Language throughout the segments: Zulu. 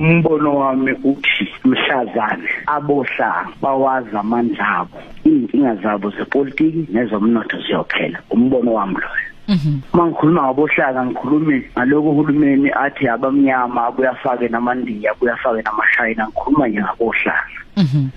Umbono wami uthi mhlazane abohlanga bawazi amandla abo, inkinga zabo zepolitiki nezomnotho ziyophela. Umbono wami loyo. Mangikhuluma ngabohlanga ngikhulumi ngaloko uhulumeni athi abamnyama abuyafake namandiya abuyafake namashayina, ngikhuluma nje ngabohlanga.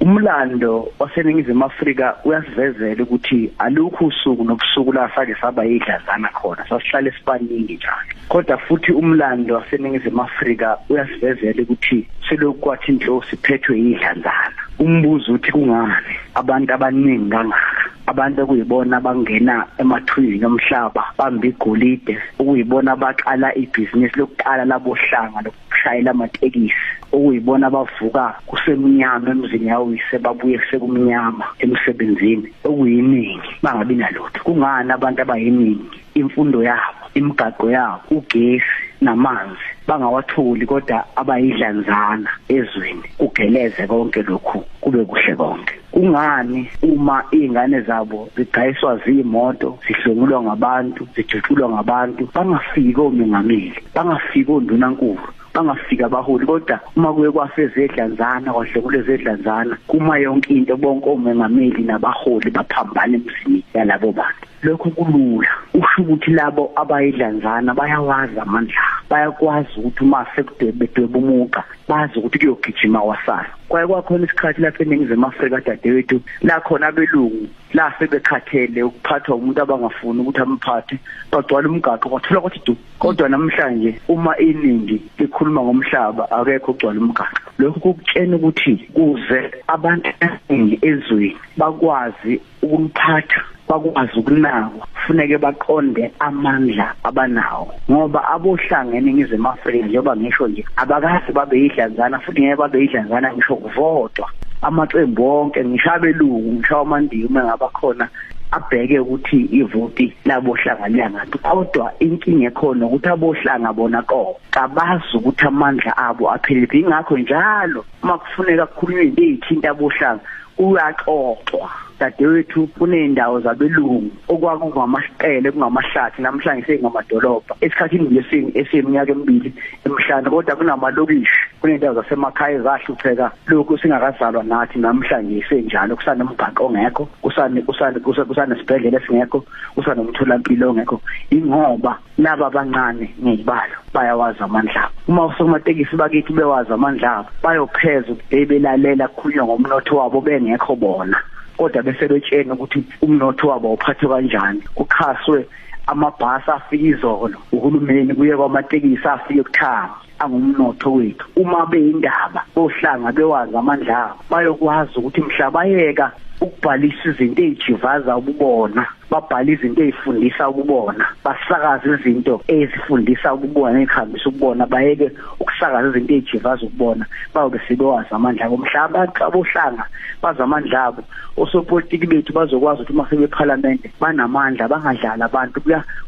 Umlando waseNingizimu Afrika uyasivezela ukuthi alukho usuku nobusuku la sake saba yidlazana khona, sasihlale sibaningi njalo. Kodwa futhi umlando waseNingizimu Afrika uyasivezela ukuthi selokhu kwathi inhloso iphethwe yidlazana. Umbuzo uthi kungani abantu abaningi kangaka, abantu okuyibona abangena emathunzini omhlaba bamba igolide, okuyibona abaqala ibhizinisi lokuqala labohlanga lokushayela amatekisi, okuyibona abavuka kusemnyama emzini yawise babuye sekumnyama emsebenzini, okuyiningi bangabi nalutho. Kungani abantu abayiningi imfundo yabo, imigaqo yabo, ugesi namanzi bangawatholi, kodwa abayidlanzana ezweni kugeleze konke lokhu kube kuhle konke? Kungani uma izingane zabo zigayiswa zimoto, zihlongulwa ngabantu, zijutshulwa ngabantu, bangafiki omengameli, bangafiki ondunankulu, bangafika abaholi, kodwa uma kuye kwasezedlanzana kwahlokule zedlanzana kuma yonke into bonke omengameli nabaholi baphambana emzini yalabo bantu? Lokho kulula. Usho ukuthi labo abayidlanzana bayawazi amandla, bayakwazi ukuthi uma sekudweba umuqa bazi ukuthi kuyogijima wasana. Kwaye kwakhona isikhathi lapha eNingizimu Afrika dadewethu la khona abelungu la sebekhathele ukuphathwa umuntu abangafuni ukuthi amphathe, bagcwala umgaqo kwathola ukuthi du. Kodwa namhlanje uma iningi likhuluma ngomhlaba akekho ugcwala umgaqo. Lokho kukutshena ukuthi kuze abantu abaningi ezweni bakwazi ukuphatha, bakwazi ukunakwa, kufuneke baqonde amandla abanawo, ngoba abohlanga eNingizimu Afrika njengoba ngisho nje abakazi babe yidlanzana, futhi ngeke babe yidlanzana ngisho kuvodwa amaqembu wonke, ngisho abelungu, ngisho amandiya uma ngaba khona abheke ukuthi ivoti labohlanga liyangaphi. Kodwa inkinga ekhona ukuthi abohlanga bona kabazi ukuthi amandla abo aphelele. Ingakho njalo uma kufuneka kukhulunywe into ezithinta abohlanga uyaxoxwa. Dadewethu kuney'ndawo zabelungu okwakungamasiqele kungamahlathi, namhlanje sengamadolobha esikhathini eseminyaka emibili emihlanu, kodwa kunamalokishi, kuney'ndawo zasemakhaya ezahlupheka lokhu singakazalwa nathi namhlanje senjalo. Kusanomgaqo ongekho, kusanesibhedlela esingekho, kusanomtholampilo ongekho. Ingoba laba abancane ngey'balo bayawazi amandla abo. Uma osomatekisi bakithi bewazi amandla abo bayopheza ukuthi belalela kukhulunywa ngomnotho wabo bengekho bona, kodwa bese betshena ukuthi umnotho wabo uphathwe kanjani. Kukhaswe amabhasi afika izolo, uhulumeni kuye kwamatekisi afike kuthanga, angumnotho wethu. Uma beyindaba bohlanga bewazi amandla abo bayokwazi ukuthi mhla bayeka ukubhalisa izinto ezijivaza ububona, babhala izinto ezifundisa ububona, basakaza izinto ezifundisa ububona ezikhambisa ububona, bayeke ukusakaza izinto ezijivaza ububona, bayobe sebewazi amandla abo. Mhlawumbe abohlanga bazi amandla abo, osopolitiki bethu bazokwazi ukuthi uma sebeParliament banamandla, bangadlala abantu.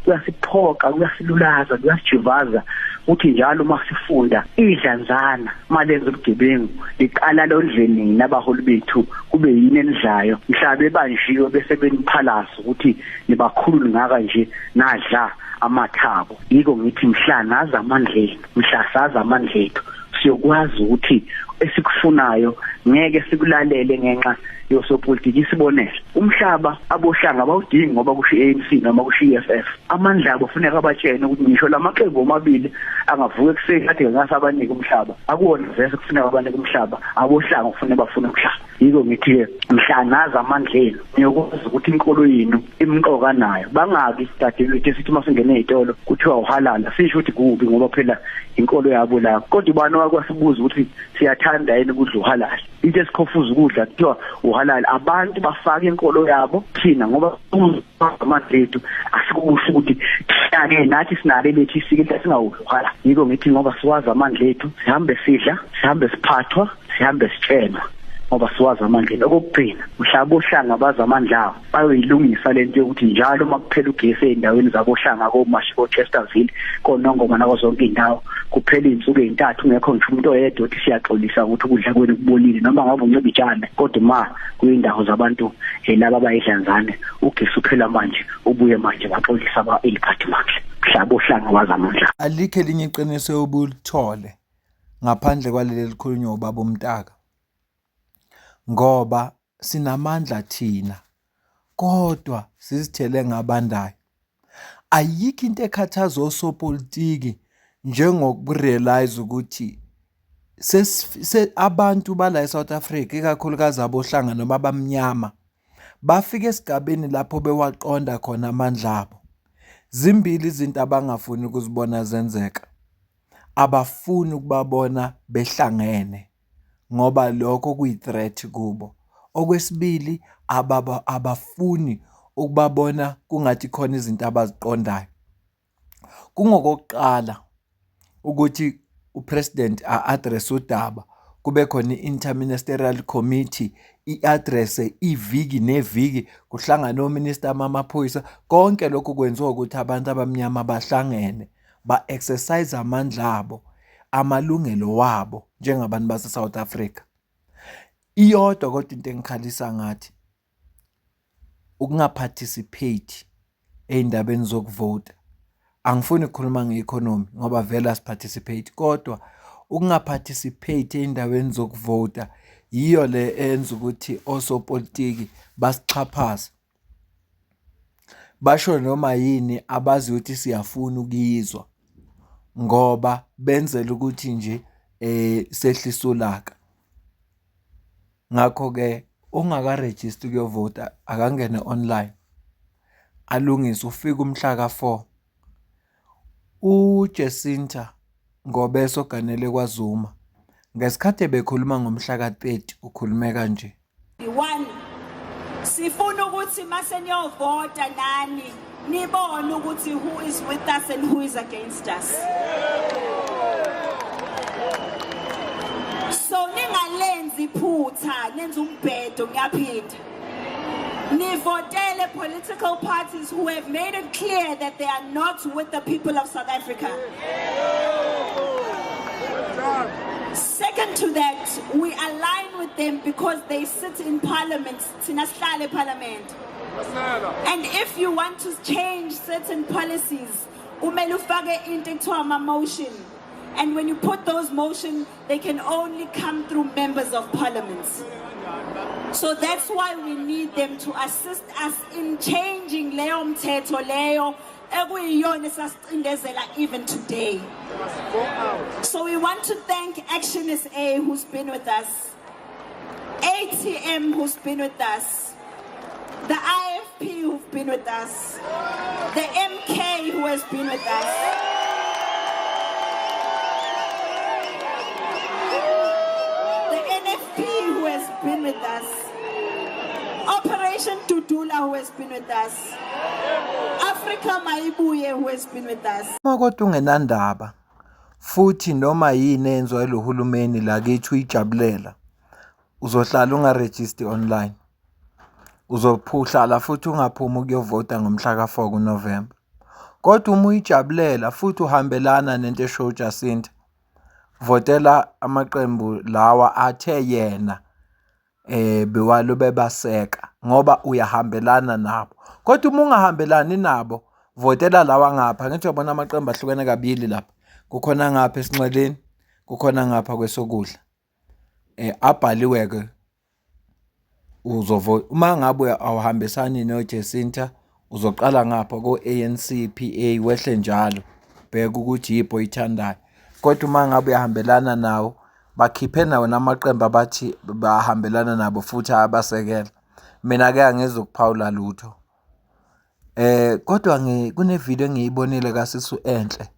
Kuyasiphoqa, kuyasilulaza, kuyasijivaza ukuthi njalo uma sifunda idlanzana malenza ubugebengu liqala londleni nabaholi bethu kube yini enidlayo, mhla bebanjiwe bese beniphalasa ukuthi nibakhulu ngaka nje nadla amathabo. Yiko ngithi mhla nazi amandleni, mhla sazi amandlethu, siyokwazi ukuthi esikufunayo ngeke sikulalele ngenxa yosopolitiki. Isibonelo, umhlaba abohlanga bawudingi ngoba kusho ANC noma kusho EFF. Amandla abo kufuneka abatshene ukuthi ngisho lamaqembu omabili angavuka ekuseni kade ngasabanika umhlaba, akuwona vese kufuneka abanike umhlaba, abohlanga kufuneka bafune umhlaba. Yiko ngithi mhla nazi amandleni ngiyokwazi ukuthi inkolo yenu imqoka nayo. Bangabi dadewethu esithi masingene ezitolo kuthiwa uhalala, sisho ukuthi kubi ngoba phela inkolo yabo la, kodwa ibani wakwasibuza ukuthi siyathanda yini ukudla uhalala. Into esikhofuza ukudla kuthiwa uhalala. Abantu bafaka inkolo yabo thina ngoba amandlethu asikusho ukuthi thina nathi sinale lethi isike singawuhala. Yiko ngithi ngoba siwazi amandlethu sihambe sidla, sihambe siphathwa, sihambe sitshena ngoba siwazi amandla. Okugcina mhlawumbe ohlanga bazi amandla abo bayoyilungisa lento yokuthi njalo makuphela ugesi ey'ndaweni zabohlanga koMashi koChesterville koNongoma nazo zonke iy'ndawo kuphela iy'nsuku ey'ntathu ungekho ngisho umuntu oyedwa othi siyaxolisa ukuthi ukudla kwenu kubolile noma ngabe unceba itshane, kodwa ma kuyindawo zabantu laba abayidlanzane ugesi uphela manje ubuye manje baxolisa eliphathi manje. Mhlawumbe ohlanga bazi amandla. Alikho elinye iqiniso obulithole ngaphandle kwaleli likhulunywa ubaba uMtaka, ngoba sinamandla thina kodwa sizithele ngabandayo. Ayikho into ekhathaza osopolitiki njengokurealize ukuthi abantu bala eSouth Africa, ikakhulukazi abohlanga noma abamnyama, bafika esigabeni lapho bewaqonda khona amandla abo. Zimbili izinto abangafuni ukuzibona zenzeka. Abafuni ukubabona behlangene ngoba lokho kuyi-threat kubo. Okwesibili, abafuni ukubabona kungathi khona izinto abaziqondayo. Kungokokuqala ukuthi upresident a-address udaba, kube khona i-interministerial committee i-address iviki neviki, kuhlangana ominister amaphoyisa. Konke lokhu kwenziwa ukuthi abantu abamnyama bahlangene ba-exercise amandla abo, amalungelo wabo njengabantu base-South Africa. Iyodwa kodwa into engikhalisa ngathi ukungaparticipate ey'ndabeni zokuvota. Angifuni ukukhuluma nge-economy ngoba vele asiparticipate, kodwa ukungaparticipate ey'ndaweni zokuvota yiyo le enza ukuthi osopolitiki basixhaphaze. Basho noma yini abazi ukuthi siyafuna ukuyizwa ngoba benzela ukuthi nje sehlise ulaka. Ngakho-ke ongakarejisti ukuyovota akangene online, alungise, ufike umhla ka-4. UJacinta Ngobese oganele kwaZuma ngesikhathi bekhuluma ngomhla ka-30 ukhulume kanje. Sifuna ukuthi mase niyovota nani nibone ukuthi who is with us and who is against us. So ningalenzi iphutha, nenza umbhedo ngiyaphinda. Nivotele political parties who have made it clear that they are not with the people of South Africa. Second to that, we align with them because they sit in parliament, Sinashlale parliament. And if you want to change certain policies, umele ufake into ekuthiwa motion. And when you put those motions, they can only come through members of parliament. So that's why we need them to assist us in changing leyo mthetho leyo ekuyiyona esasicindezela even today. So we want to thank Action SA who's been with us, ATM who's been with us, the IFP who've been with us, the MK who has been with us, the NFP who has been with us, Operation Dudula who has been with us, Africa Maibuye who has been with us. Kodwa ungenandaba futhi noma yini enziwa elohulumeni lakithi uyijabulela, uzohlala ungaregister online, uzophuhlala futhi ungaphumi ukuyovota ngomhla ka-4 kuNovember. Kodwa uma uyijabulela futhi uhambelana nento esho uJacinta, votela amaqembu lawa athe yena bewalo bebaseka ngoba uyahambelana nabo. Kodwa uma ungahambelani nabo, votela lawa ngapha. Ngithi uyabona amaqembu ahlukene kabili lapha. Kukhona ngapha esinxeleni, kukhona ngapha kwesokudla. Abhaliwe-ke uzovota. Uma ngabe awuhambisani noJacinta, uzoqala ngapha ko-ANC PA wehle njalo, bheka ukuthi yipho oyithandayo. Kodwa uma ngabe uyahambelana nawo, bakhiphe nawo namaqembu abathi bahambelana nabo futhi abasekela. Mina-ke angizukuphawula lutho. Kodwa kune video engiyibonile kaSisu enhle.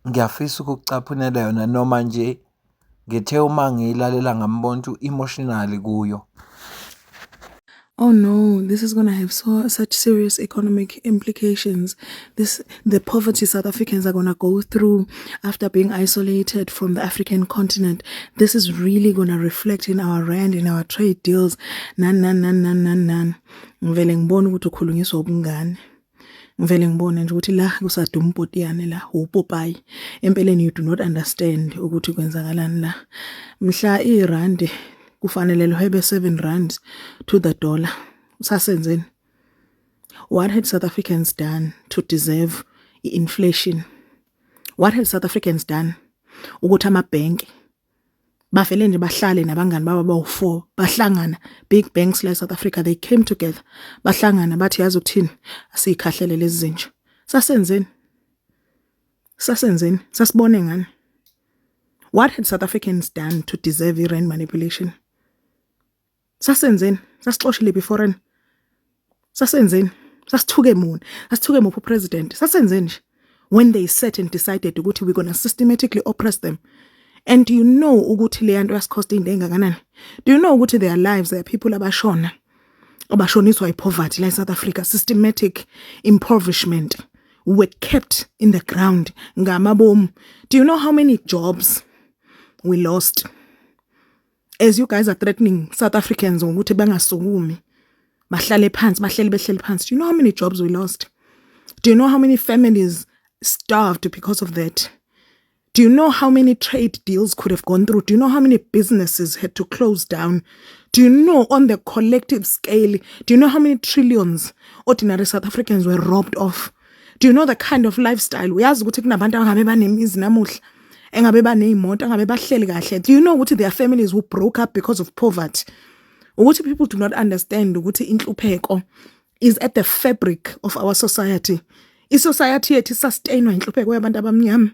Ngiyafisa ukukucaphunela yona noma nje ngithe uma ngiyilalela ngambona ukuthi emotional kuyo. Oh no, this is going to have such serious economic implications. The poverty South Africans are going to go through after being isolated from the African continent. This is really going to reflect in our rand, in our trade deals. Nan. Ngivele ngibone ukuthi ukhulunyiswa ubungane. Ngivele ngibone nje ukuthi la kusaduma umpotiyane la upopayi. Empeleni you do not understand ukuthi kwenzakalani la. Mhla irandi kufanele lohebe 7 rands to the dollar. Usasenzeni? What had South Africans done to deserve inflation? What had South Africans done? ukuthi amabhenki bavele nje bahlale nabangani babo bawu4 bahlangana, big banks like South Africa, they came together bahlangana bathi yazi ukuthini asiyikhahlele lezi zinja. Sasenzeni sasibone ngani? What had South Africans done to deserve rand manipulation? Sasenzeni sasixoshile before sasenzeni sasithuke muphi president sasenzeni nje when they sat and decided ukuthi we're going to systematically oppress them. And do you know ukuthi le yanto yasikhosta into engakanani? Do you know ukuthi their lives, there are people abashoniswa poverty like South Africa, systematic impoverishment, were kept in the ground ngamabomu. Do you know how many jobs we lost? As you guys are threatening South Africans ukuthi bangasukumi bahlale phansi behleli phansi. Do you know how many jobs we lost? Do you know how many families starved because of that? Do you know how many trade deals could have gone through? Do you know how many businesses had to close down? Do you know on the collective scale, do you know how many trillions ordinary South Africans were robbed of? Do you know the kind of lifestyle? Uyazi ukuthi kunabantu angabe banemizi namuhla, engabe baneyimoto, angabe bahleli kahle. Do you know ukuthi there are families who broke up because of poverty? Ukuthi people do not understand ukuthi inhlupheko is at the fabric of our society. I-society yethu sustainwa inhlupheko yabantu abamnyama.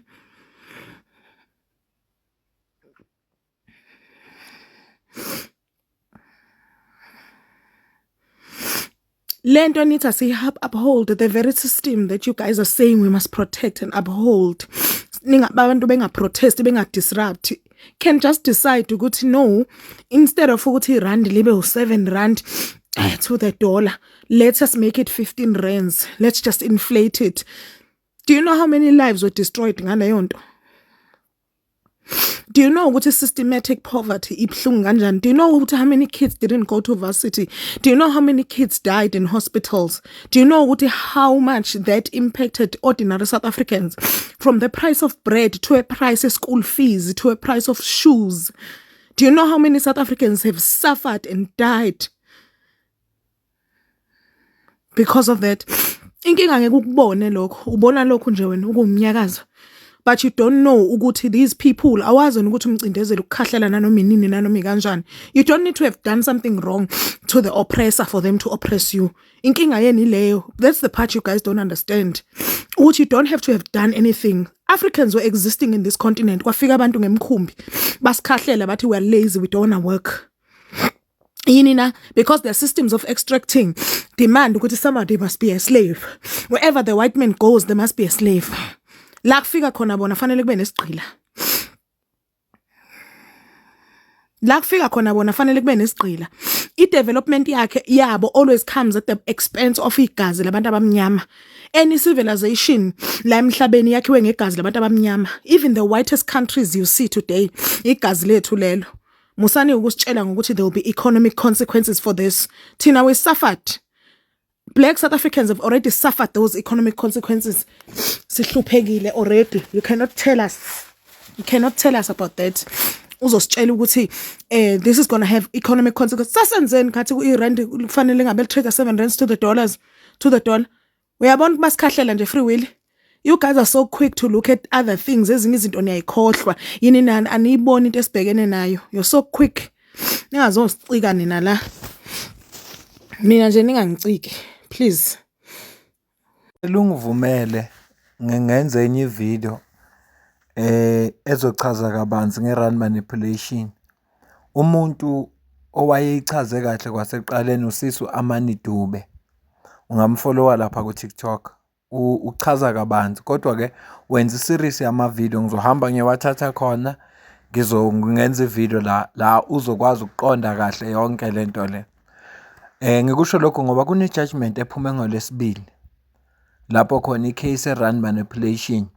Lento nithi uphold the very system that you guys are saying we must protect and uphold. Abantu benga protest, benga disrupt. Can just decide ukuthi no, instead of ukuthi rand libe 7 rand to the dollar, let us make it 15 rands. Let's just inflate it. Do you know how many lives were destroyed ngaleyo nto? Do you know what is systematic poverty? Do you know how many kids didn't go to varsity? Do you know how many kids died in hospitals? Do you know how much that impacted ordinary South Africans? From the price of bread to a price of school fees to a price of shoes. Do you know how many South Africans have suffered and died because of that? Inkinga ngeke ukubone lokho, ubona lokho nje wena ukumnyakazo. But you don't know ukuthi these people awazini ukuthi umcindezelo ukukhahlela nanoma inini nanoma kanjani. You don't need to have done something wrong to the oppressor for them to oppress you. Inkinga yeni leyo. That's the part you guys don't understand. Ukuthi you don't have to have done anything. Africans were existing in this continent. Kwafika abantu ngemkhumbi basikhahlela bathi we are lazy, we don't want to work. Because there are systems of extracting demand ukuthi somebody must be a slave. Wherever the white man goes, there must be a slave. La kufika khona bona fanele kube nesigqila. La kufika khona bona fanele kube nesigqila. I-development yakhe yabo always comes at the expense of igazi labantu abamnyama. Any civilization la emhlabeni yakhiwe ngegazi labantu abamnyama. Even the whitest countries you see today, igazi lethu lelo. Musani ukusitshela ngokuthi there will be economic consequences for this. Thina we suffered. Black South Africans have already suffered those economic consequences. Sihluphekile already. You cannot tell us about that. Uzositshela ukuthi this is going to have economic consequences. Sasenzeni ngathi irand kufanele ngabe trade 7 rands to the dollar. Uyabona basikhahlela nje free will. You guys are so quick to look at other things. Ezinye izinto niyayikhohlwa. Yini nani aniyiboni into esibhekene nayo. You're so quick. Ningazosicika nina la. Mina nje ningangiciki. Please. Lungivumele ngenze enye video ezochaza kabanzi ngerand manipulation. Umuntu owayeyichaze kahle kwaseqaleni uSisu Amani Dube. Ungamfollowa lapha ku TikTok. Uchaza kabanzi kodwa ke wenza series yama video ngizohamba ngiyewathatha khona ngenza ivideo la uzokwazi ukuqonda kahle yonke lento le. Ngikusho lokho ngoba kune judgment ephume ngolesibili lapho khona icase rand manipulation.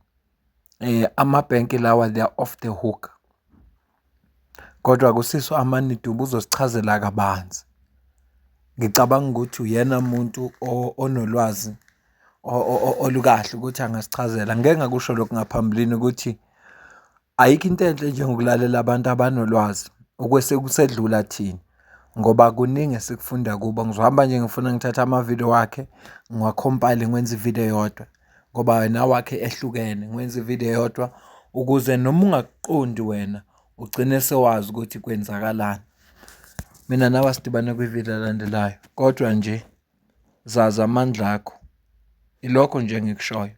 Amabhenki lawa they are off the hook. Kodwa kuSisu Amani Dube uzosichazela kabanzi. Ngicabanga ukuthi uyena umuntu onolwazi olukahle ukuthi angasichazela. Ngeke ngakusho lokho ngaphambilini ukuthi ayikho into enhle njengokulalela abantu abanolwazi okwese kusedlula thina. Ngoba kuningi esikufunda kubo. Ngizohamba nje ngifuna ngithatha ama video wakhe ngiwacompile ngenze ivideo yodwa ngoba wena wakhe ehlukene ngenze ivideo yodwa ukuze noma ungakuqondi wena ugcine sewazi ukuthi kwenzakalani. Mina nawe sidibane kwividiyo elandelayo, kodwa nje zazi amandla akho. Ilokho nje engikushoyo.